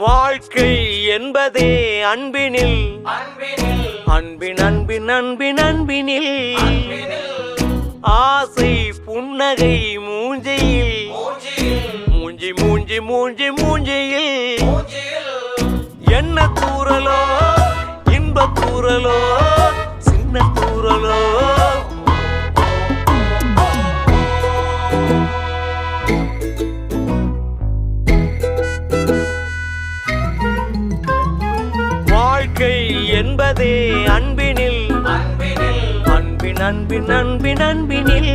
வாழ்க்கை என்பதே அன்பினில் அன்பின் அன்பின் அன்பின் அன்பினில் ஆசை புன்னகை மூஞ்சியில் மூஞ்சி மூஞ்சி மூஞ்சி மூஞ்சியில் என்ன தூரலோ இன்ப தூரலோ சின்ன தூரலோ வாழ்க்கை என்பதே அன்பினில் அன்பின் அன்பின் அன்பின் அன்பினில்